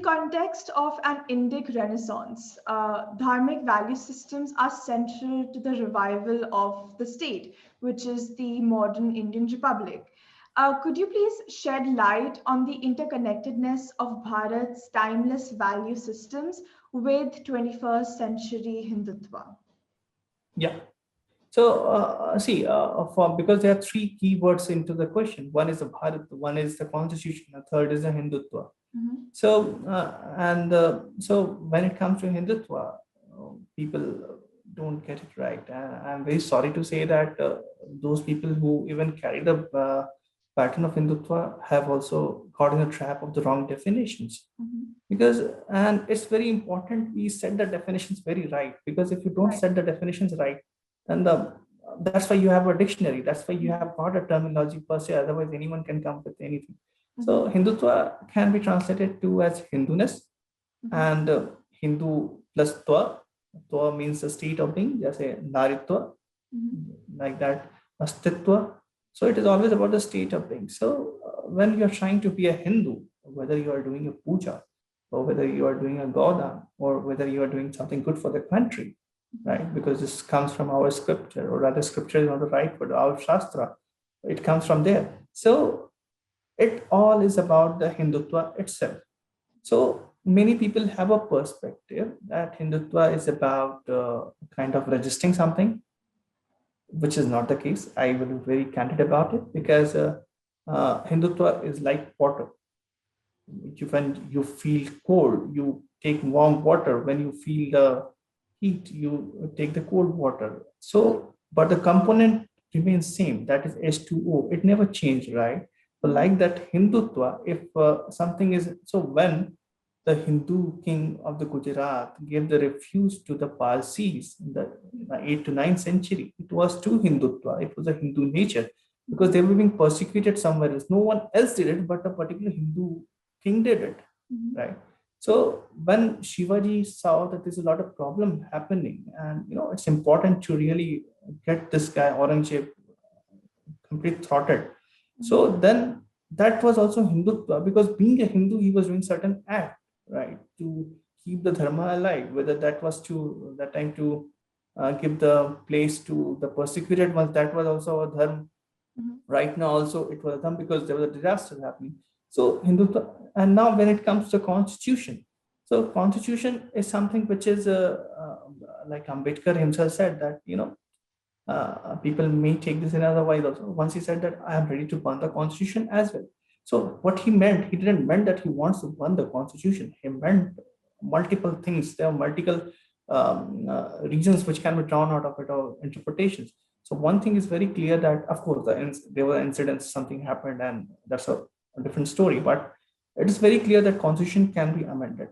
context of an Indic Renaissance, dharmic value systems are central to the revival of the state, which is the modern Indian Republic. Could you please shed light on the interconnectedness of Bharat's timeless value systems with 21st century Hindutva? Yeah. So see, because there are three keywords into the question. One is the Bharat, one is the constitution, the third is the Hindutva. Mm-hmm. So when it comes to Hindutva, people don't get it right. I'm very sorry to say that those people who even carry the pattern of Hindutva have also caught in the trap of the wrong definitions. Mm-hmm. And it's very important we set the definitions very right, because if you don't Right. set the definitions right, then that's why you have a dictionary. That's why you have got a terminology per se. Otherwise, anyone can come with anything. So Hindutva can be translated to as Hinduness, and Hindu plus Twa. Twa means the state of being, just say Naritva, like that, Astitva. So it is always about the state of being. So when you are trying to be a Hindu, whether you are doing a puja, or whether you are doing a Gaudan, or whether you are doing something good for the country, right? Because this comes from our scripture, or rather scripture is not the right word, our Shastra. It comes from there. So it all is about the Hindutva itself. So many people have a perspective that Hindutva is about kind of resisting something, which is not the case. I will be very candid about it, because Hindutva is like water. When you feel cold, you take warm water. When you feel the heat, you take the cold water. So, but the component remains same. That is H2O. It never changed, right? So, like that Hindutva, if something is so, when the Hindu king of the Gujarat gave the refuge to the Parsis in the 8th to 9th century, it was to Hindutva. It was a Hindu nature, because they were being persecuted somewhere else. No one else did it, but a particular Hindu king did it, right? So when Shivaji saw that there's a lot of problem happening, and it's important to really get this guy Aurangzeb complete throttled. So then that was also Hindutva, because being a Hindu, he was doing certain act, right, to keep the dharma alive. Whether that was to that time to give the place to the persecuted ones, that was also a dharma. Right now also it was a dharma, because there was a disaster happening. So Hindutva, and now when it comes to constitution, so constitution is something which is like Ambedkar himself said that people may take this another way also. Once he said that I am ready to burn the constitution as well. So what he meant, he didn't mean that he wants to burn the constitution. He meant multiple things. There are multiple reasons which can be drawn out of it, or interpretations. So one thing is very clear, that of course there were incidents, something happened, and that's a different story. But it is very clear that constitution can be amended.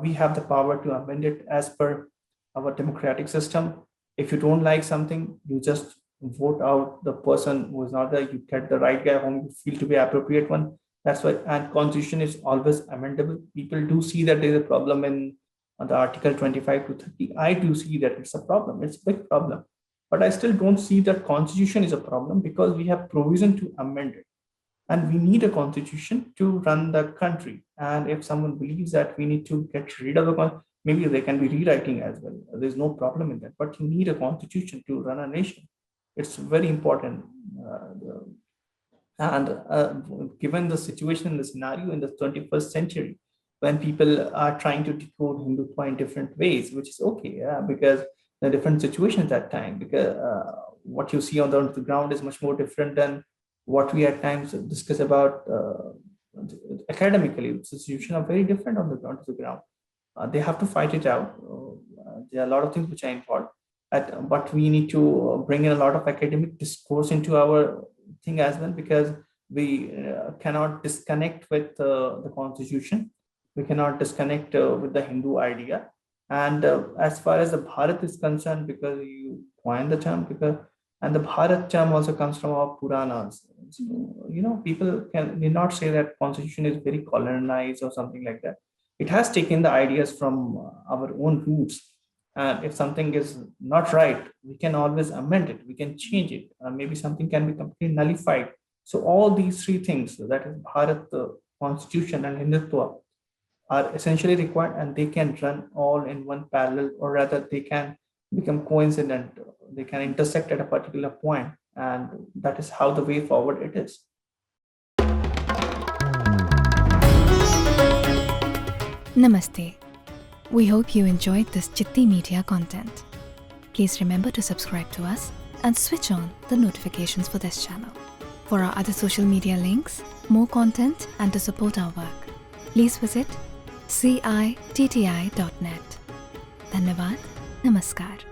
We have the power to amend it as per our democratic system. If you don't like something, you just vote out the person who is not there. You get the right guy whom you feel to be appropriate one. That's why, and constitution is always amendable. People do see that there is a problem in the Article 25 to 30. I do see that it's a problem. It's a big problem. But I still don't see that constitution is a problem, because we have provision to amend it. And we need a constitution to run the country. And if someone believes that we need to get rid of the constitution, maybe they can be rewriting as well. There's no problem in that. But you need a constitution to run a nation. It's very important. Given the situation and the scenario in the 21st century, when people are trying to decode Hindutva in different ways, which is okay, because the different situations at that time, because what you see on the ground is much more different than what we at times discuss about academically. The situation are very different on the ground. They have to fight it out. There are a lot of things which are involved, but we need to bring in a lot of academic discourse into our thing as well, because we cannot disconnect with the constitution. We cannot disconnect with the Hindu idea. And as far as the Bharat is concerned, because you coined the term, and the Bharat term also comes from our Puranas. So, people may not say that constitution is very colonized or something like that. It has taken the ideas from our own roots. And if something is not right, we can always amend it. We can change it. Maybe something can be completely nullified. So all these three things, that is Bharat, the constitution, and Hindutva, are essentially required, and they can run all in one parallel, or rather they can become coincident. They can intersect at a particular point, and that is how the way forward it is. Namaste. We hope you enjoyed this Chitti Media content. Please remember to subscribe to us and switch on the notifications for this channel. For our other social media links, more content, and to support our work, please visit citti.net. Dhanyavad. Namaskar.